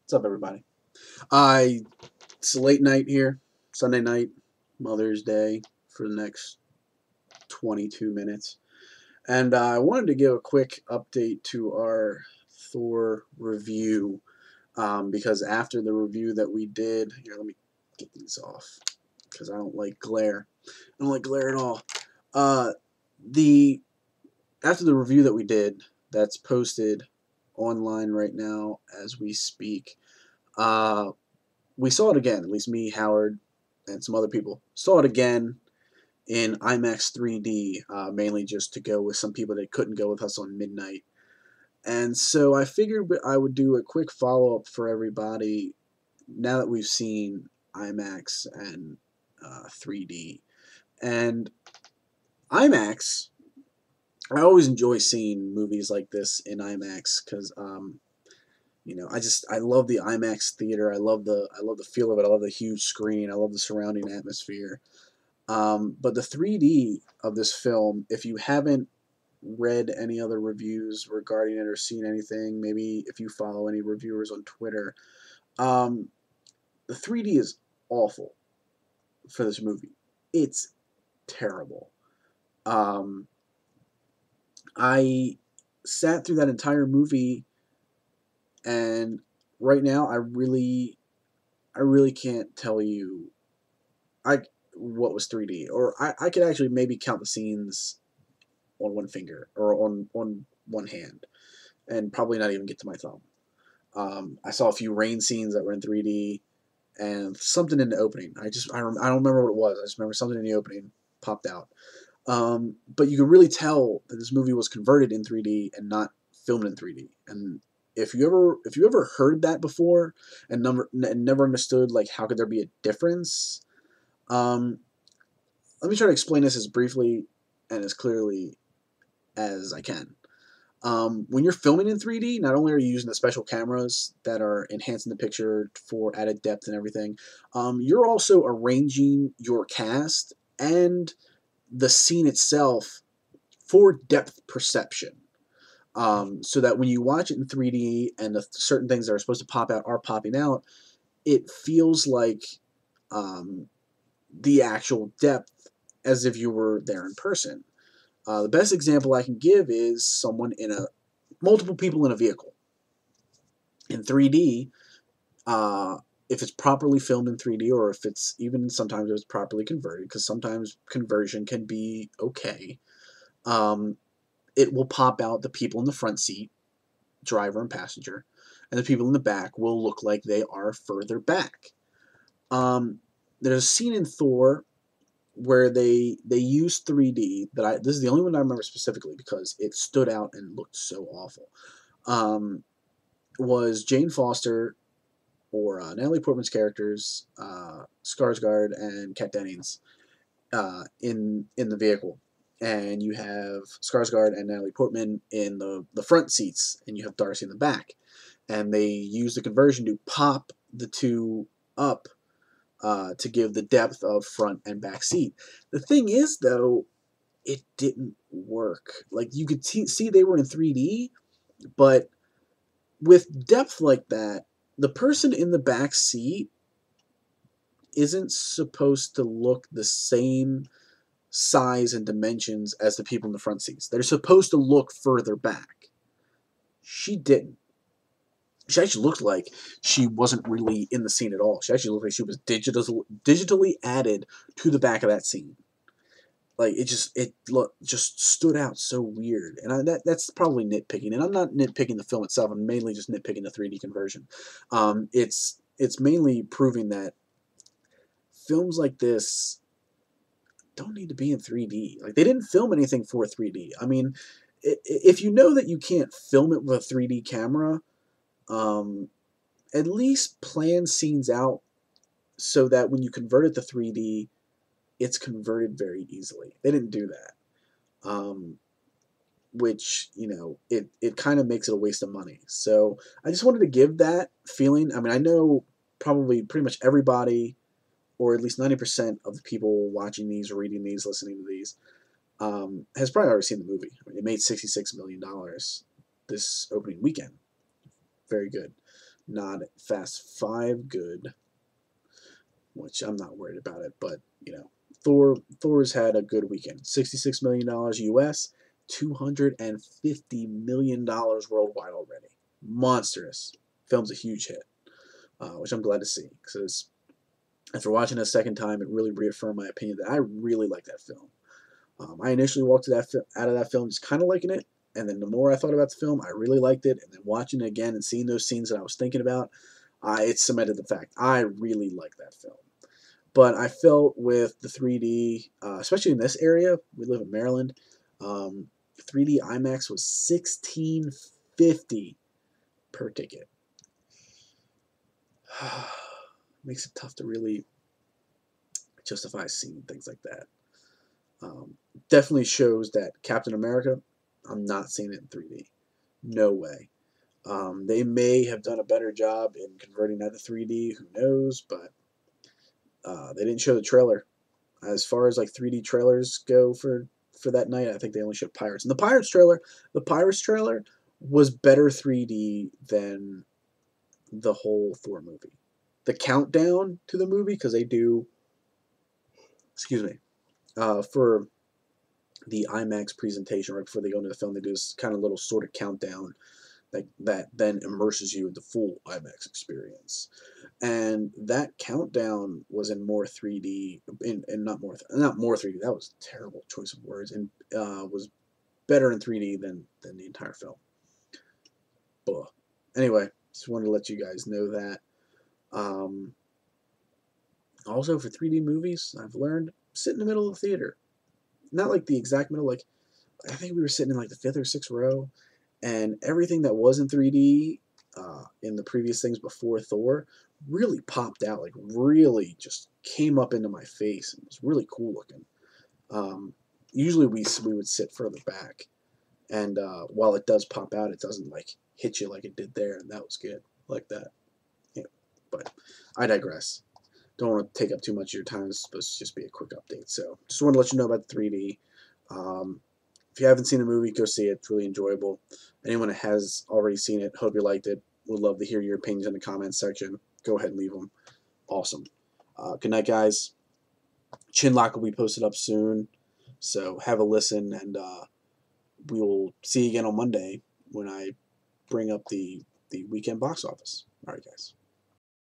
What's up, everybody? It's a late night here, Sunday night, Mother's Day, for the next 22 minutes. And I wanted to give a quick update to our Thor review because after the review that we did, here, let me get these off because I don't like glare. I don't like glare at all. Uh, the After the review that we did, that's posted online right now as we speak. Uh, we saw it again. At least me, Howard, and some other people saw it again in IMAX 3D, mainly just to go with some people that couldn't go with us on midnight. And so I figured I would do a quick follow up for everybody now that we've seen IMAX and 3D. And IMAX, I always enjoy seeing movies like this in IMAX because I love the IMAX theater. I love the feel of it. I love the huge screen. I love the surrounding atmosphere. But the 3D of this film, if you haven't read any other reviews regarding it or seen anything, maybe if you follow any reviewers on Twitter, um, the 3D is awful for this movie. It's terrible. Um, I sat through that entire movie, and right now I really can't tell you I what was 3D, or I could actually maybe count the scenes on one finger or on one hand, and probably not even get to my thumb. I saw a few rain scenes that were in 3D, and something in the opening. I don't remember what it was. I just remember something in the opening popped out. But you can really tell that this movie was converted in 3D and not filmed in 3D. And if you ever heard that before and never understood like how could there be a difference, um, let me try to explain this as briefly and as clearly as I can. When you're filming in 3D, not only are you using the special cameras that are enhancing the picture for added depth and everything, you're also arranging your cast and the scene itself for depth perception. So that when you watch it in 3D and the certain things that are supposed to pop out are popping out, it feels like um, the actual depth as if you were there in person. The best example I can give is multiple people in a vehicle. In 3D, if it's properly filmed in 3D, or if it's even sometimes it's properly converted, because sometimes conversion can be okay, um, it will pop out the people in the front seat, driver and passenger, and the people in the back will look like they are further back. Um, there's a scene in Thor where they use 3D this is the only one I remember specifically because it stood out and looked so awful. Um, was Jane Foster or Natalie Portman's characters, Skarsgård and Kat Dennings, in the vehicle, and you have Skarsgård and Natalie Portman in the front seats, and you have Darcy in the back, and they use the conversion to pop the two up to give the depth of front and back seat. The thing is, though, it didn't work. Like you could see they were in 3D, but with depth like that, the person in the back seat isn't supposed to look the same size and dimensions as the people in the front seats. They're supposed to look further back. She didn't. She actually looked like she wasn't really in the scene at all. She actually looked like she was digitally added to the back of that scene. Like just stood out so weird, and that's probably nitpicking. And I'm not nitpicking the film itself. I'm mainly just nitpicking the 3D conversion. It's mainly proving that films like this don't need to be in 3D. Like they didn't film anything for 3D. I mean, if you know that you can't film it with a 3D camera, um, at least plan scenes out so that when you convert it to 3D, it's converted very easily. They didn't do that, which it kind of makes it a waste of money. So I just wanted to give that feeling. I mean, I know probably pretty much everybody, or at least 90% of the people watching these, reading these, listening to these, has probably already seen the movie. I mean, it made $66 million this opening weekend. Very good. Not Fast 5 good, which I'm not worried about it, but you know, Thor's had a good weekend. $66 million US, $250 million worldwide already. Monstrous. Film's a huge hit, which I'm glad to see because after watching it a second time, it really reaffirmed my opinion that I really like that film. I initially walked out of that film just kind of liking it, and then the more I thought about the film, I really liked it. And then watching it again and seeing those scenes that I was thinking about, it cemented the fact I really like that film. But I felt with the 3D, especially in this area, we live in Maryland. 3D IMAX was $16.50 per ticket. Makes it tough to really justify seeing things like that. Definitely shows that Captain America, I'm not seeing it in 3D. No way. They may have done a better job in converting that to 3D. Who knows? But they didn't show the trailer. As far as like 3D trailers go for that night, I think they only showed Pirates. And the Pirates trailer was better 3D than the whole Thor movie. The countdown to the movie, because they do, excuse me, for the IMAX presentation right before they go into the film, they do this kind of little sort of countdown that then immerses you in the full IMAX experience. And that countdown was in more 3D, and not more 3D. That was a terrible choice of words, and was better in 3D than the entire film. But anyway, just wanted to let you guys know that. Um, Also, for 3D movies, I've learned sit in the middle of the theater, not like the exact middle. Like I think we were sitting in like the fifth or sixth row, and everything that was in 3D in the previous things before Thor really popped out, like really just came up into my face. It was really cool looking. Usually we would sit further back, and while it does pop out, it doesn't like hit you like it did there, and that was good, like that. Yeah, but I digress. Don't want to take up too much of your time. It's supposed to just be a quick update. So just want to let you know about the 3D. If you haven't seen the movie, go see it. It's really enjoyable. Anyone that has already seen it, hope you liked it. Would love to hear your opinions in the comments section. Go ahead and leave them. Awesome. Good night, guys. Chinlock will be posted up soon. So have a listen, and we will see you again on Monday when I bring up the weekend box office. All right, guys.